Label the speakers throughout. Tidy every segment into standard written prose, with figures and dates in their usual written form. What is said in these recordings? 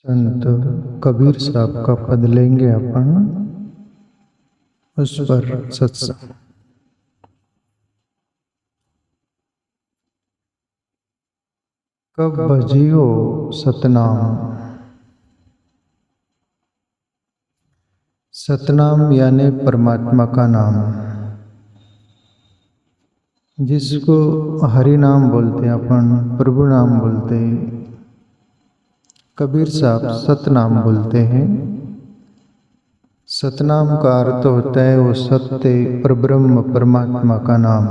Speaker 1: संत कबीर साहब का पद लेंगे अपन, उस पर सत्संग। कब भजियो सतनाम। सतनाम यानी परमात्मा का नाम, जिसको हरि नाम बोलते हैं, अपन प्रभु नाम बोलते हैं। कबीर साहब सतनाम बोलते हैं। सतनाम का अर्थ होता है वो सत्य परब्रह्म परमात्मा का नाम।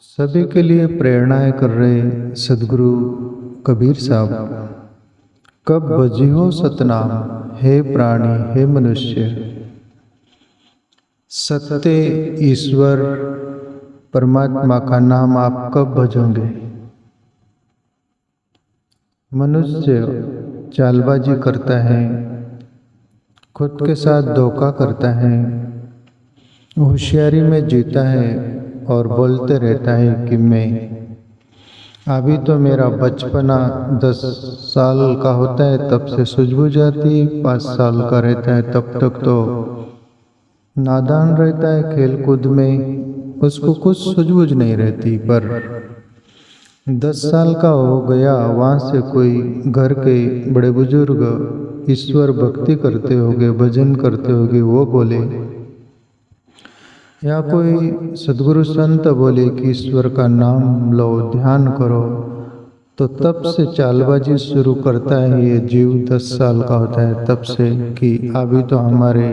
Speaker 1: सभी के लिए प्रेरणाएं कर रहे सदगुरु कबीर साहब। कब भजियो सतनाम, हे प्राणी हे मनुष्य, सत्य ईश्वर परमात्मा का नाम आप कब भजोगे। मनुष्य चालबाजी करता है, खुद के साथ धोखा करता है, होशियारी में जीता है और बोलते रहता है कि मैं अभी तो मेरा बचपना 10 साल का होता है तब से सूझबूझ जाती है, 5 साल का रहता है तब तक तो नादान रहता है, खेल कूद में उसको कुछ सूझबूझ नहीं रहती। पर 10 साल का हो गया, वहाँ से कोई घर के बड़े बुजुर्ग ईश्वर भक्ति करते होंगे, भजन करते होंगे, वो बोले या कोई सदगुरु संत बोले कि ईश्वर का नाम लो, ध्यान करो, तो तब से चालबाजी शुरू करता है ये जीव। 10 साल का होता है तब से कि अभी तो हमारे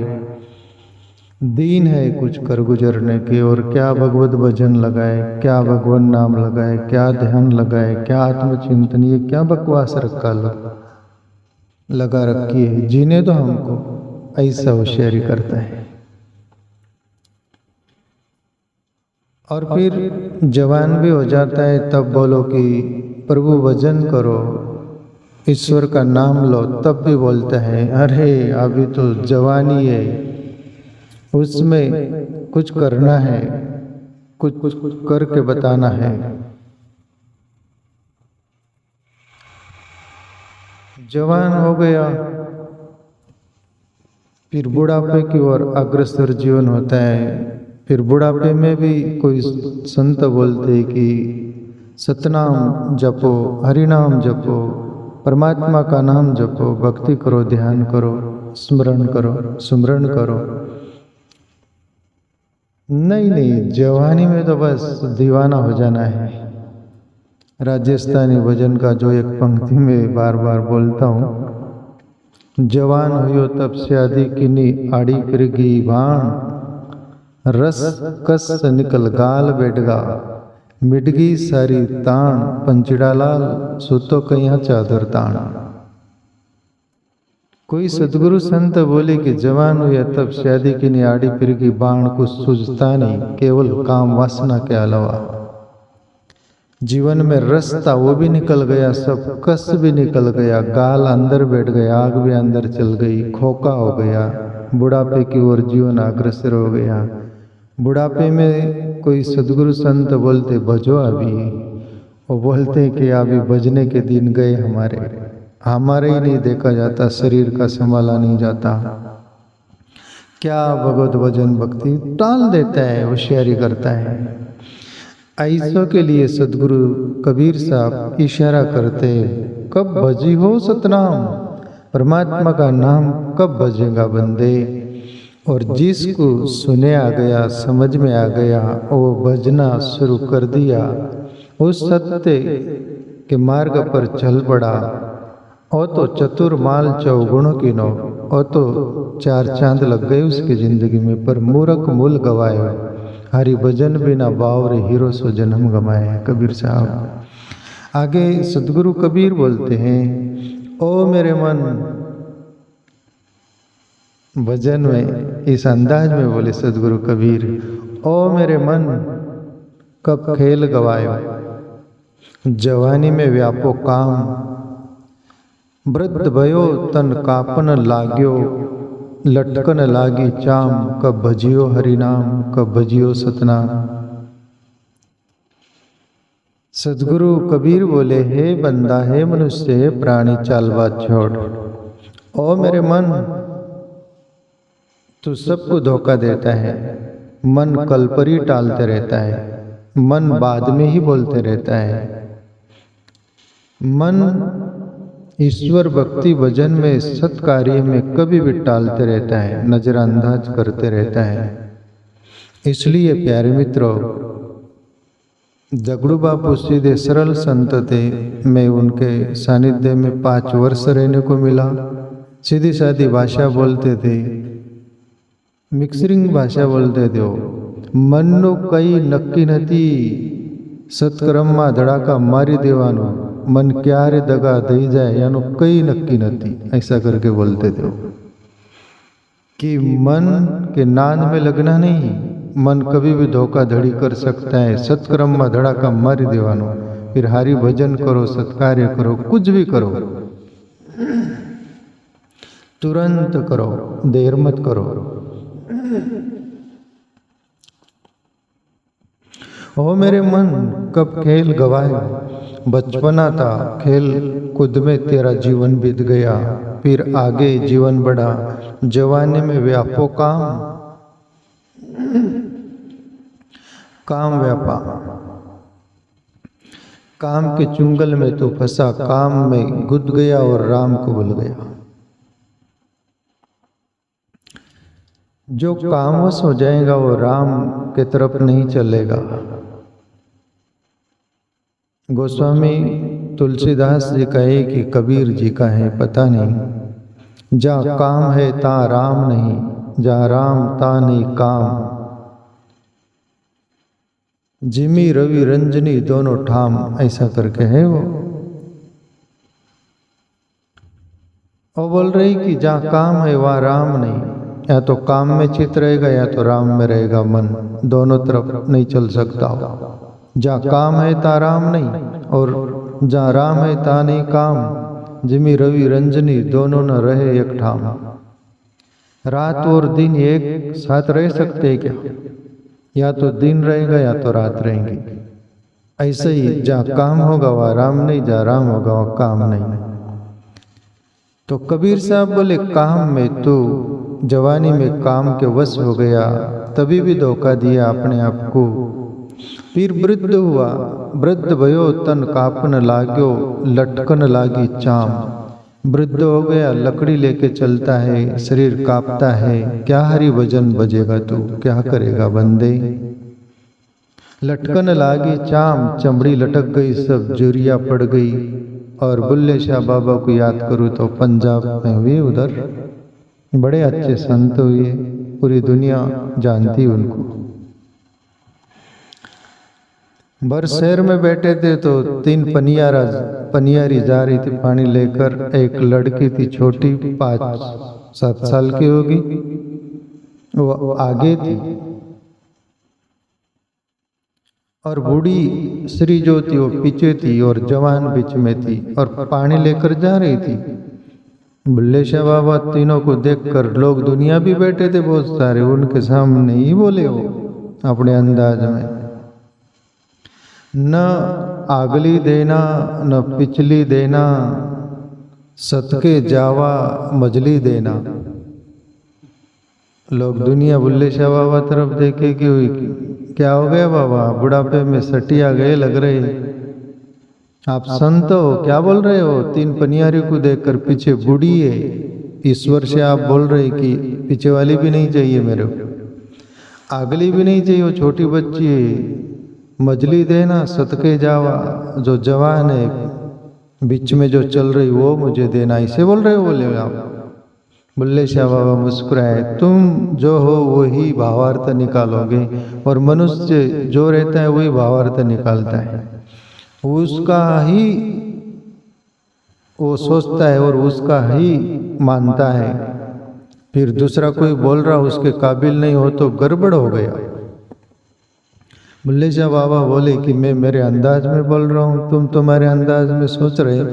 Speaker 1: दिन है कुछ कर गुजरने के, और क्या भगवत भजन लगाए, क्या भगवान नाम लगाए, क्या ध्यान लगाए, क्या आत्मचिंतन, ये क्या बकवास रखा लगा रखी है। जीने तो हमको ऐसा होशियारी करता है। और फिर जवान भी हो जाता है तब बोलो कि प्रभु भजन करो, ईश्वर का नाम लो, तब भी बोलता है अरे अभी तो जवानी है, उसमें कुछ करना है, कुछ करके बताना है। जवान हो गया फिर बुढ़ापे की ओर अग्रसर जीवन होता है। फिर बुढ़ापे में भी कोई संत बोलते कि सतनाम जपो, हरि नाम जपो, परमात्मा का नाम जपो, भक्ति करो, ध्यान करो, स्मरण करो, सुमरण करो। नहीं, जवानी में तो बस दीवाना हो जाना है। राजस्थानी भजन का जो एक पंक्ति में बार बार बोलता हूँ, जवान हुयो तब शादी किनी आड़ी फिरगी भाण, रस कस निकल गाल बेडगा, मिडगी सारी ताण, पंचड़ा लाल सुतो कहिया चादर ताण। कोई सदगुरु संत बोले कि जवान हुआ तब शादी की नियाड़ी फिर की बाण कुछ सूझता नहीं, केवल काम वासना के अलावा। जीवन में रस था वो भी निकल गया, सब कस भी निकल गया, गाल अंदर बैठ गया, आग भी अंदर चल गई, खोखा हो गया, बुढ़ापे की ओर जीवन अग्रसर हो गया। बुढ़ापे में कोई सदगुरु संत बोलते भजो अभी, वो बोलते कि अभी भजने के दिन गए, हमारे ही नहीं देखा जाता, शरीर का संभाला नहीं जाता। क्या भगवत भजन भक्ति टाल देता है, होशियारी करता है। ऐसों के लिए सदगुरु कबीर साहब इशारा करते, कब भजी हो सतनाम, परमात्मा का नाम कब भजेगा बंदे। और जिसको सुने आ गया, समझ में आ गया, वो भजना शुरू कर दिया, उस सत्य के मार्ग पर चल पड़ा। ओ तो चतुर्माल चौगुणों की नो, ओ तो 4 चांद लग गए उसकी जिंदगी में, पर मूर्ख मूल गवाए, हरि भजन बिना बावरे हीरो सो जन्म गमाए। कबीर साहब आगे सदगुरु कबीर बोलते हैं, ओ मेरे मन, भजन में इस अंदाज में बोले सदगुरु कबीर, ओ मेरे मन कब खेल गवायो, जवानी में व्यापो काम, वृद्ध भयो तन कापन लाग्यो, लटकन लागी चाम, कब भजियो हरि नाम, कब भजियो सतनाम। सदगुरु कबीर बोले, हे बंदा, हे मनुष्य, हे प्राणी, चालवा छोड़। ओ मेरे मन, तू सबको धोखा देता है। मन कल पर ही टालते रहता है, मन बाद में ही बोलते रहता है। मन ईश्वर भक्ति भजन में, सत्कार्य में कभी भी टालते रहता है, नजरअंदाज करते रहता है। इसलिए प्यारे मित्रों, दगड़ू बापू सीधे सरल संत थे। मैं उनके सानिध्य में 5 वर्ष रहने को मिला। सीधी सादी भाषा बोलते थे, मिक्सरिंग भाषा बोलते थे। मन्नो कई नक्की नती, सत्कर्मा धड़ाका मारी देवानो, मन क्यारे दगा दई जाए, यानो कई नक्की नती, ऐसा करके बोलते थे कि मन के नाद में लगना नहीं, मन कभी भी धोखाधड़ी कर सकता है। सत्कर्म में धड़ाका मारी देवानो, फिर हारी भजन करो, सत्कार्य करो, कुछ भी करो, तुरंत करो, देर मत करो। ओ मेरे मन, कब खेल गवाए, बचपना था, खेल कूद में तेरा जीवन बीत गया। फिर आगे जीवन बढ़ा, जवानी में व्यापो काम व्यापा, काम के चुंगल में तू फंसा, काम में गुद गया और राम को भूल गया। जो कामवश हो जाएगा वो राम के तरफ नहीं चलेगा। गोस्वामी तुलसीदास जी कहे कि कबीर जी का है पता नहीं, जहाँ काम है ता राम नहीं, जहाँ राम ता नहीं काम। जिमी रवि रंजनी दोनों ठाम, ऐसा करके है वो। और बोल रही कि जहाँ काम है वहाँ राम नहीं, या तो काम में चित रहेगा या तो राम में रहेगा मन, दोनों तरफ नहीं चल सकता। जहाँ काम है ता राम नहीं, और जहाँ राम है ता नहीं काम। जिमी रवि रंजनी दोनों न रहे एक ठाम। रात और दिन एक साथ रह सकते हैं क्या? या तो दिन रहेगा या तो रात रहेंगी। ऐसे ही जहाँ काम होगा वह राम नहीं, जहाँ राम होगा वह काम नहीं। तो कबीर साहब बोले, काम में तू जवानी में काम के वश हो गया, तभी भी धोखा दिया अपने आप को। फिर वृद्ध हुआ, वृद्ध भयो तन कापन लाग्यो, लटकन लागी चाम। वृद्ध हो गया, लकड़ी लेके चलता है, शरीर कांपता है, क्या हरि भजन बजेगा तू, क्या करेगा बंदे। लटकन लागी चाम, चमड़ी लटक गई, सब जुरिया पड़ गई। और बुल्ले शाह बाबा को याद करूँ तो पंजाब में हुए, उधर बड़े अच्छे संत हुए, पूरी दुनिया जानती उनको। बर शहर में बैठे थे तो 3 पनियारी जा रही थी पानी लेकर। एक लड़की थी छोटी, 5-7 साल की होगी, वो आगे थी, और बूढ़ी श्री जो थी वो पीछे थी, और जवान बीच में थी, और पानी लेकर जा रही थी। बुल्ले शाह बाबा तीनों को देखकर, लोग दुनिया भी बैठे थे बहुत सारे, उनके सामने ही बोले वो अपने अंदाज में, न आगली देना न पिछली देना, सतके जावा मजली देना। लोग दुनिया बुल्ले शाह बाबा तरफ देखे कि क्या हो गया बाबा, बुढ़ापे में सटिया गए लग रहे, आप संत हो, क्या बोल रहे हो। 3 पनियारी को देखकर, पीछे बूढ़ी है, ईश्वर से आप बोल रहे कि पीछे वाली भी नहीं चाहिए मेरे को, अगली भी नहीं चाहिए, वो छोटी बच्ची है। मजली देना, सदके जावा, जो जवान है बीच में जो चल रही वो मुझे देना, इसे बोल रहे हो। बोले आप। बुल्ले शाह बाबा मुस्कुराए, तुम जो हो वही भावार्थ निकालोगे, और मनुष्य जो रहता है वही भावार्थ निकालता है। उसका ही वो सोचता है और उसका ही मानता है। फिर दूसरा कोई बोल रहा उसके काबिल नहीं हो तो गड़बड़ हो गया। बुल्ले शाह बाबा बोले कि मैं मेरे अंदाज में बोल रहा हूँ, तुम तुम्हारे अंदाज में सोच रहे,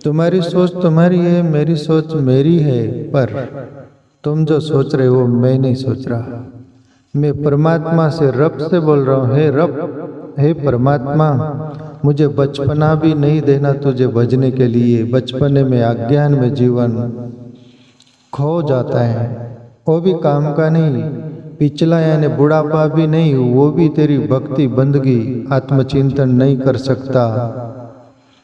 Speaker 1: तुम्हारी सोच तुम्हारी है, मेरी सोच मेरी है, पर तुम जो सोच रहे हो मैं नहीं सोच रहा। मैं परमात्मा से रब से बोल रहा हूँ, हे रब, हे परमात्मा, मुझे बचपना भी नहीं देना तुझे भजने के लिए। बचपने में अज्ञान में जीवन खो जाता है, वो भी काम का नहीं। पिछला यानी बुढ़ापा भी नहीं, वो भी तेरी भक्ति बंदगी आत्मचिंतन नहीं कर सकता।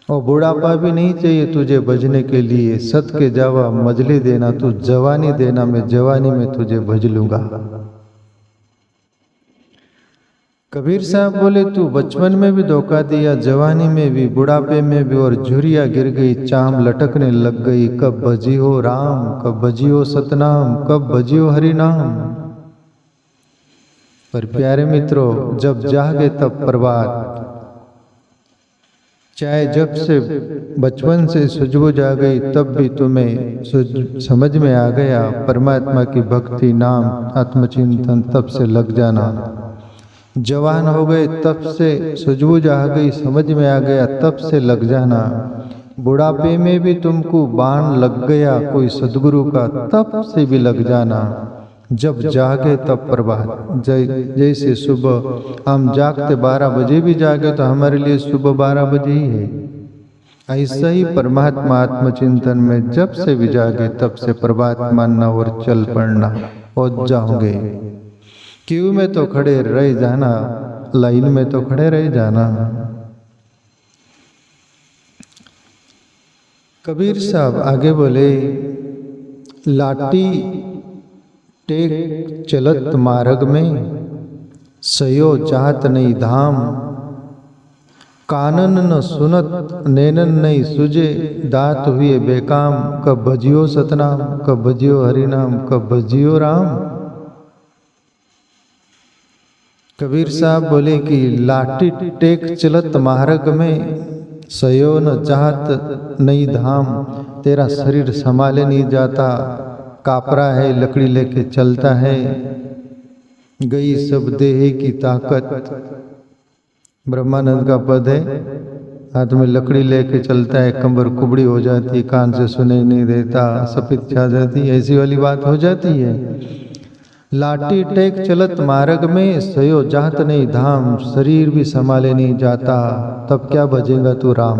Speaker 1: और बुढ़ापा भी नहीं चाहिए तुझे भजने के लिए। सत के जावा मजली देना, तू जवानी देना, मैं जवानी में तुझे भज लूंगा। कबीर साहब बोले, तू बचपन में भी धोखा दिया, जवानी में भी, बुढ़ापे में भी, और झुरिया गिर गई, चाम लटकने लग गई। कब भजियो राम, कब भजियो सतनाम, कब भजियो हरि नाम। पर प्यारे मित्रों, जब जागे तब प्रभात। चाहे जब से बचपन से सूझबूझ आ गई, तब भी तुम्हें समझ में आ गया परमात्मा की भक्ति, नाम, आत्मचिंतन, तब से लग जाना। जवान हो गए तब से सूझबूझ आ गई, समझ में आ गया, तब से लग जाना। बुढ़ापे में भी तुमको बाण लग गया कोई सदगुरु का, तब से भी लग जाना। जब जागे तब प्रभात। जैसे सुबह हम जागते 12 बजे भी जागे तो हमारे लिए सुबह 12 बजे ही है। ऐसा ही परमात्मा आत्मचिंतन में जब से भी जागे तब से प्रभात मानना और चल पड़ना। पहुंच जाओगे। क्यू में तो खड़े रह जाना, लाइन में तो खड़े रह जाना। कबीर साहब आगे बोले, लाठी टेक चलत मार्ग में, सयो चाहत नहीं धाम। कानन न सुनत नैनन नहीं सुझे, दात हुए बेकाम। कब भजियो सतनाम, कब भजियो हरिनाम, कब भजियो राम। कबीर साहब बोले कि लाठी टेक चलत मार्ग में, सयो न चाहत नहीं धाम। तेरा शरीर संभाले नहीं जाता, कापरा है, लकड़ी लेके चलता है। गई सब देह की ताकत। ब्रह्मानंद का पद है, हाथ में लकड़ी लेके चलता है, कमर कुबड़ी हो जाती, कान से सुने नहीं देता, सफेद छा जाती, ऐसी वाली बात हो जाती है। लाठी टेक चलत मार्ग में, सयो जात नहीं धाम। शरीर भी संभाले नहीं जाता, तब क्या भजेगा तू राम।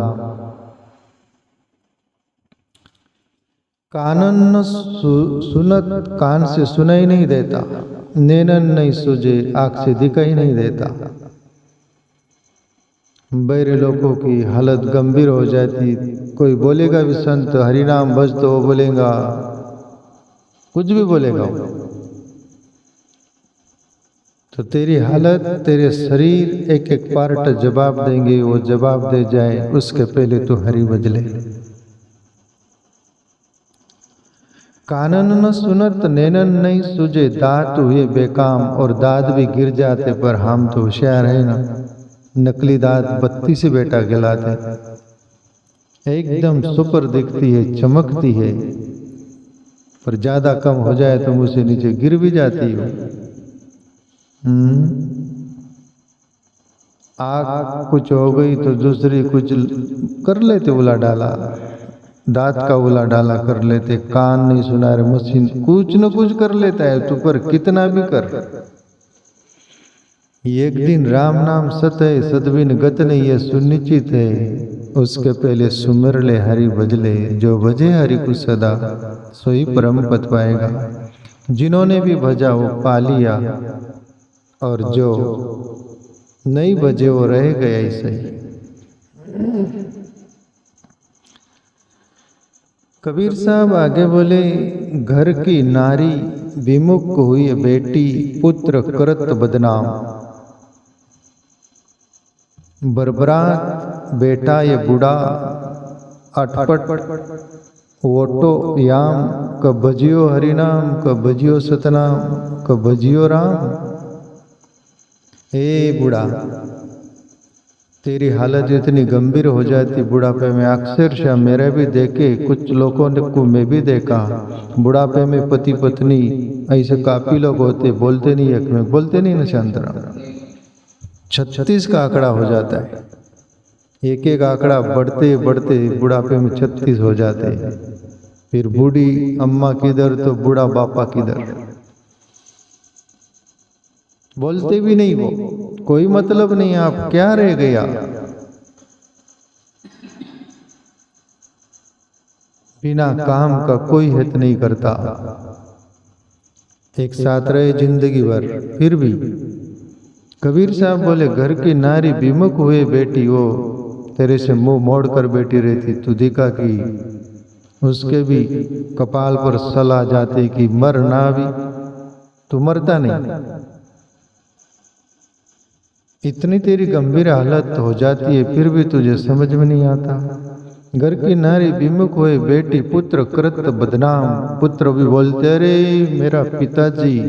Speaker 1: कानन न सुनत, कान से सुनाई नहीं देता। नैनन नहीं सूझे, आँख से दिखाई नहीं देता। बहरे लोगों की हालत गंभीर हो जाती। कोई बोलेगा भी संत हरिनाम भज, तो वो बोलेगा, कुछ भी बोलेगा वो। तो तेरी हालत, तेरे शरीर एक एक पार्ट जवाब देंगे। वो जवाब दे जाए उसके पहले तो हरि बजले। कानन न सुनत नैनन नहीं सूझे, दांत हुए बेकाम। और दांत भी गिर जाते, पर हम तो होशियार है ना, नकली दांत बत्ती से बेटा गिलाते, एकदम सुपर दिखती है, चमकती है, पर ज्यादा कम हो जाए तो मुंह से नीचे गिर भी जाती है। आग कुछ हो गई तो दूसरी कुछ कर लेते, उला डाला, दांत का उला डाला कर लेते, कान नहीं सुना रहे, मशीन कुछ न कुछ कर लेता है तू, पर कितना भी कर। एक दिन राम नाम सत है, सदबिन गत नहीं, है सुनिश्चित है। उसके पहले सुमिर ले हरि भजले, जो भजे हरि को सदा, सोई परम पद पाएगा। जिन्होंने भी भजा वो पा लिया, और जो नहीं भजे वो रह गया ऐसे ही। कबीर साहब आगे बोले, घर की नारी विमुख हुई बेटी, पुत्र करत बदनाम। बरबरात बेटा ये बूढ़ा, अटपट ओटो याम। कब भजियो हरिनाम, कब भजियो सतनाम, कब भजियो राम। हे बूढ़ा, तेरी हालत इतनी गंभीर हो जाती बुढ़ापे में। अक्षरशः मेरे भी देखे, कुछ लोगों को मैं भी देखा, बुढ़ापे में पति पत्नी ऐसे काफी लोग होते, बोलते नहीं, एक में बोलते नहीं ना, शांतरा 36 का आंकड़ा हो जाता है। एक एक आंकड़ा बढ़ते बढ़ते बुढ़ापे में 36 हो जाते। फिर बूढ़ी अम्मा किधर तो बूढ़ा बापा किधर। बोलते भी नहीं, वो कोई मतलब नहीं, आप क्या रह गया। बिना काम का कोई हित नहीं करता। एक साथ रहे जिंदगी भर, फिर भी कबीर साहब बोले, घर की नारी विमुख हुए बेटी हो, तेरे से मुंह मोड़ कर बैठी रहती, तू दिखा कि उसके भी कपाल पर सला जाते कि मर ना भी, तू मरता नहीं। इतनी तेरी गंभीर हालत हो जाती है, फिर भी तुझे समझ में नहीं आता। घर की नारी विमुख हुए बेटी, पुत्र कृत बदनाम। पुत्र भी बोलते, अरे मेरा पिताजी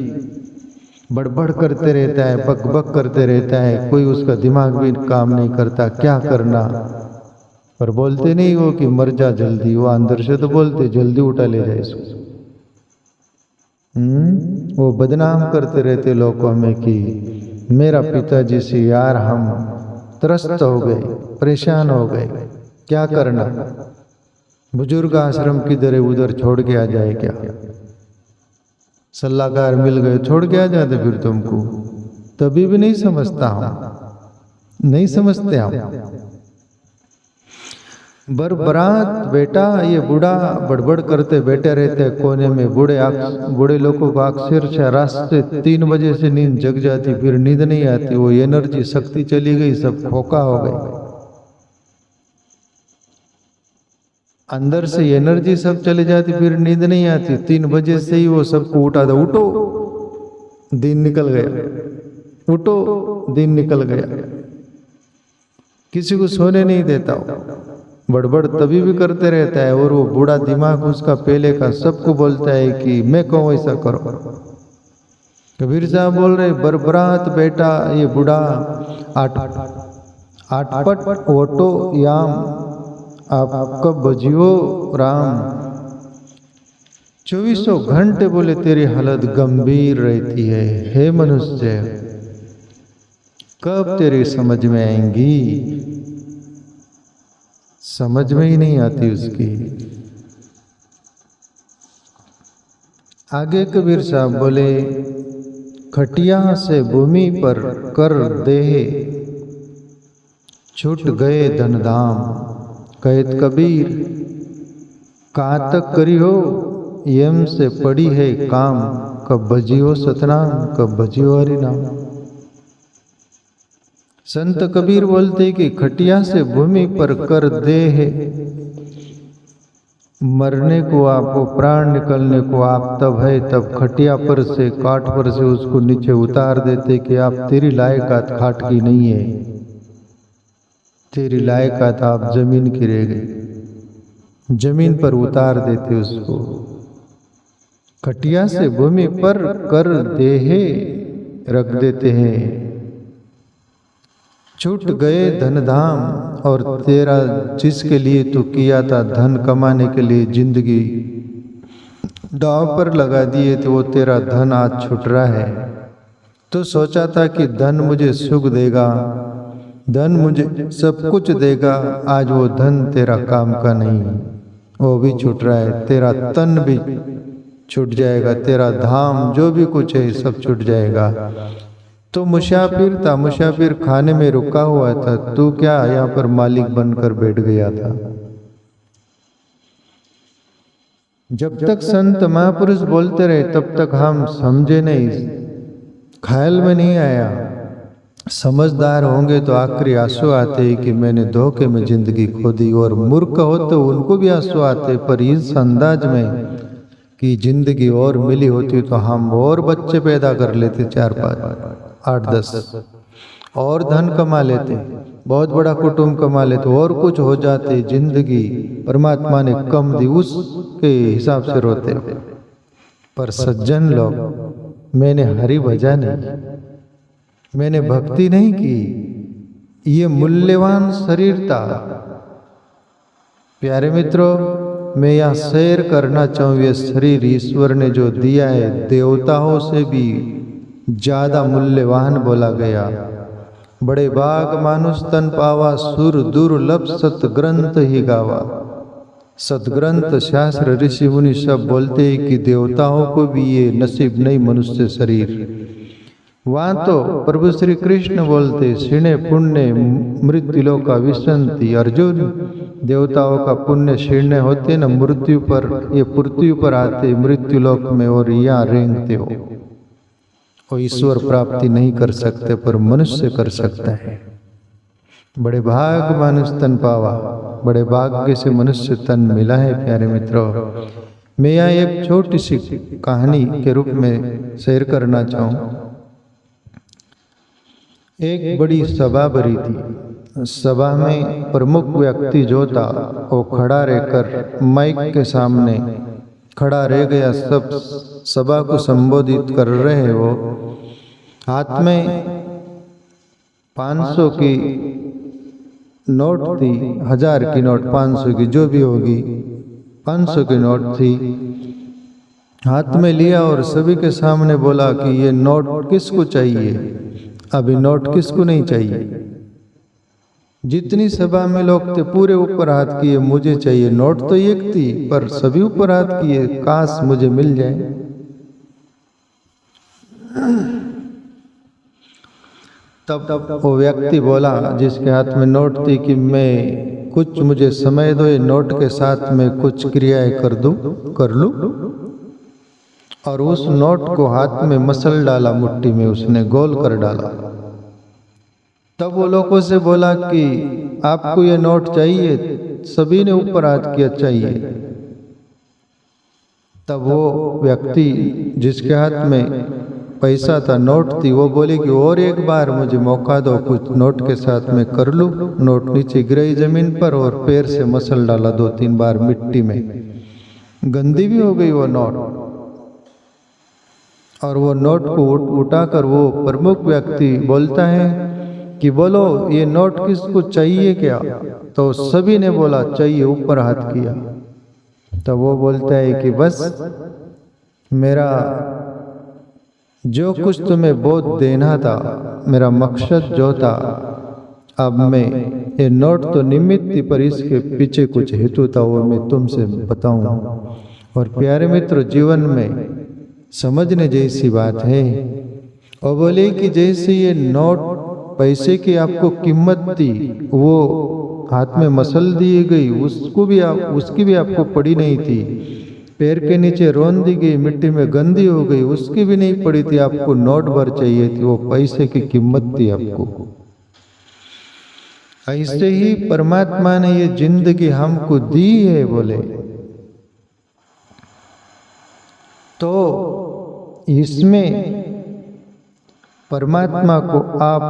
Speaker 1: बड़बड़ करते रहता है, बक बक करते रहता है, कोई उसका दिमाग भी काम नहीं करता, क्या करना। पर बोलते नहीं वो कि मर जा जल्दी, वो अंदर से तो बोलते जल्दी उठा ले जाए इसको। वो बदनाम करते रहते लोगों में कि मेरा पिताजी से यार हम त्रस्त हो गए, परेशान हो गए, क्या करना। बुजुर्ग आश्रम किधर है, उधर छोड़ के आ जाए क्या, सलाहकार मिल गए छोड़ के आ जाते फिर तुमको। तभी भी नहीं समझता हूं, नहीं समझते हम। बरबरात बेटा, ये बूढ़ा बड़बड़ करते बैठे रहते कोने में। बूढ़े लोगों को अक्सर से रास्ते 3 बजे से नींद जग जाती, फिर नींद नहीं आती, वो एनर्जी शक्ति चली गई, सब खोखा हो गए, अंदर से एनर्जी सब चली जाती, फिर नींद नहीं आती। 3 बजे से ही वो सबको उठा दो, उठो दिन निकल गया, उठो दिन निकल गया, किसी को सोने नहीं देता। बड़बड़ तभी भी करते रहता है, और वो बूढ़ा दिमाग उसका पहले का सबको बोलता है कि मैं कहूँ ऐसा करो। कबीर साहब बोल रहे, बरबरात बेटा, ये बूढ़ा आटपट ओटो याम, आपका बजियो राम। 24 घंटे बोले तेरी हालत गंभीर रहती है, हे मनुष्य, कब तेरी समझ में आएंगी। समझ में ही नहीं आती उसकी। आगे कबीर साहब बोले, खटिया से भूमि पर कर देह, छूट गए धन धाम। कहत कबीर, कहाँ तक करी हो यम से पड़ी है काम, कब भजियो सतनाम, कब भजियो हरि नाम। संत कबीर बोलते कि खटिया से भूमि पर कर दे है, मरने को आपको, प्राण निकलने को आप तब है तब खटिया पर से, काट पर से उसको नीचे उतार देते कि आप तेरी लायकात खाट की नहीं है, तेरी लायकात आप जमीन की रह गई, जमीन पर उतार देते उसको। खटिया से भूमि पर कर दे है रख देते हैं, छूट गए धन धाम। और तेरा जिसके लिए तू किया था धन कमाने के लिए जिंदगी दांव पर लगा दिए, तो वो तेरा धन आज छूट रहा है। तो सोचा था कि धन मुझे सुख देगा, धन मुझे सब कुछ देगा, आज वो धन तेरा काम का नहीं, वो भी छूट रहा है। तेरा तन भी छूट जाएगा, तेरा धाम जो भी कुछ है सब छूट जाएगा। तो मुसाफिर था, मुसाफिर खाने में रुका हुआ था, तू क्या यहाँ पर मालिक बनकर बैठ गया था। जब तक संत महापुरुष बोलते रहे तब तक हम समझे नहीं, ख्याल में नहीं आया। समझदार होंगे तो आखिरी आंसू आते कि मैंने धोखे में जिंदगी खो दी, और मूर्ख हो तो उनको भी आंसू आते। पर इस अंदाज में कि जिंदगी और मिली होती तो हम और बच्चे पैदा कर लेते, 4-5 8-10, और धन कमा लेते, बहुत बड़ा कुटुंब कमा लेते, और कुछ हो जाते। जिंदगी परमात्मा ने कम दी उसके हिसाब से रोते। पर सज्जन लोग, मैंने हरि भजा नहीं, मैंने भक्ति नहीं की, ये मूल्यवान शरीर था। प्यारे मित्रों, मैं यहाँ शेयर करना चाहूँ, ये शरीर ईश्वर ने जो दिया है देवताओं से भी ज्यादा मूल्यवान बोला गया। बड़े भाग मानुष तन पावा, सुर दुर्लभ सतग्रंथ ही गावा। सतग्रंथ शास्त्र ऋषि मुनि सब बोलते हैं कि देवताओं को भी ये नसीब नहीं मनुष्य शरीर। वहां तो प्रभु श्री कृष्ण बोलते क्षीणे पुण्य मृत्युलोका विशंति। अर्जुन, देवताओं का पुण्य क्षीण होते न मृत्यु पर, ये पृथ्वी पर आते मृत्युलोक में और यहाँ रेंगते हो। वो ईश्वर प्राप्ति नहीं कर सकते पर मनुष्य कर सकता है। बड़े भाग मनुष्य तन पावा, बड़े भाग्य से मनुष्य तन मिला है। प्यारे मित्रों, मैं यहाँ एक छोटी सी कहानी के रूप में शेयर करना चाहूँ। एक बड़ी सभा भरी थी। सभा में प्रमुख व्यक्ति जो था वो खड़ा रहकर माइक के सामने खड़ा रह गया। सब सभा को संबोधित कर रहे हैं। वो हाथ में 500 की नोट थी, 1000 की नोट, 500 की जो भी होगी, 500 की नोट थी, हाथ में लिया और सभी के सामने बोला कि ये नोट किसको चाहिए, अभी नोट किसको नहीं चाहिए। जितनी सभा में लोग थे पूरे ऊपर हाथ किए, मुझे चाहिए। नोट तो एक थी पर सभी ऊपर हाथ किए, काश मुझे मिल जाए। तब वो व्यक्ति बोला जिसके हाथ में नोट थी कि मैं कुछ, मुझे समय दो, ये नोट के साथ में कुछ क्रियाएं कर लूं। और उस नोट को हाथ में मसल डाला, मुट्ठी में उसने गोल कर डाला। तब वो लोगों से बोला कि आपको ये नोट चाहिए? सभी ने ऊपर हाथ किया चाहिए। तब वो व्यक्ति जिसके हाथ में पैसा था, नोट थी, वो बोले कि और एक बार मुझे मौका दो, कुछ नोट के साथ में कर लूं। नोट नीचे गिराई जमीन पर और पैर से मसल डाला 2-3 बार मिट्टी में। गंदी भी हो गई वो नोट। और वो नोट को उठाकर वो प्रमुख व्यक्ति बोलता है कि बोलो ये नोट किसको चाहिए क्या? तो सभी ने बोला चाहिए, ऊपर हाथ किया। तो वो बोलता है कि बस मेरा जो कुछ तुम्हें बोध देना था, मेरा मकसद जो था, अब मैं ये नोट तो निमित्त थी पर इसके पीछे कुछ हेतु था, वो मैं तुमसे बताऊं। और प्यारे मित्र, जीवन में समझने जैसी बात है। और बोले कि जैसे ये नोट पैसे की आपको कीमत थी, वो हाथ में मसल दी गई, उसकी भी आपको पड़ी नहीं थी। पैर के नीचे रोन दी गई, मिट्टी में गंदी हो गई, उसकी भी नहीं पड़ी थी। आपको नोट भर चाहिए थी, वो पैसे की कीमत थी आपको। ऐसे ही परमात्मा ने ये जिंदगी हमको दी है। बोले तो इसमें परमात्मा को आप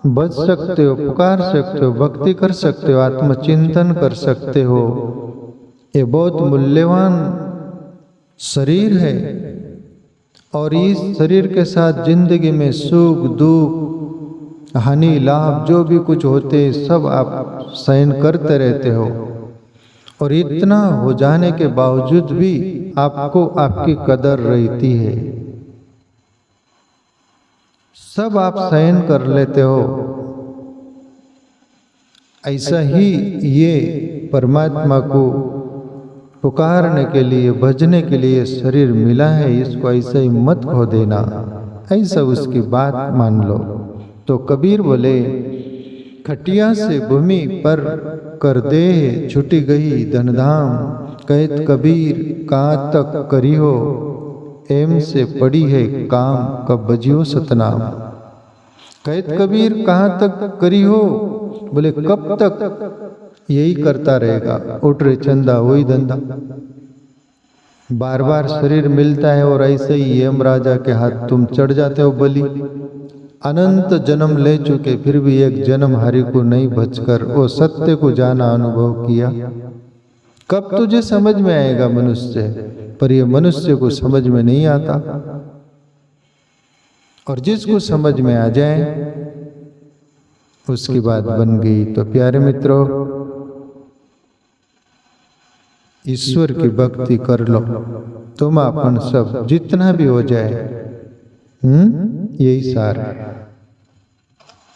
Speaker 1: बच सकते हो, पुकार सकते हो, भक्ति कर सकते हो, आत्मचिंतन कर सकते हो। ये बहुत मूल्यवान शरीर है और इस शरीर के साथ जिंदगी में सुख दुख हानि लाभ जो भी कुछ होते सब आप सहन करते रहते हो। और इतना हो जाने के बावजूद भी आपको आपकी कदर रहती है, सब आप सहन कर लेते हो। ऐसा ही ये परमात्मा को पुकारने के लिए, भजने के लिए शरीर मिला है, इसको ऐसा ही मत खो देना, ऐसा उसकी बात मान लो। तो कबीर बोले, खटिया से भूमि पर कर दे छुटी गई धनधाम, कहत कबीर कहाँ तक करी हो, एम से पड़ी है काम कब बजियो सतनाम। कहत कबीर कहाँ तक करी हो, बोले कब तक यही करता रहेगा, उठ रे चंदा वही धंधा। बार बार शरीर मिलता है और ऐसे ही यम राजा के हाथ तुम चढ़ जाते हो बलि। अनंत जन्म ले चुके फिर भी एक जन्म हरि को नहीं बचकर वो सत्य को जाना अनुभव किया। कब तुझे समझ में आएगा मनुष्य, पर ये मनुष्य को समझ में नहीं आता। और जिसको समझ में आ जाए उसकी बात बन गई। तो प्यारे मित्रों, ईश्वर की भक्ति कर लो, तुम अपन सब जितना भी हो जाए, यही सार है।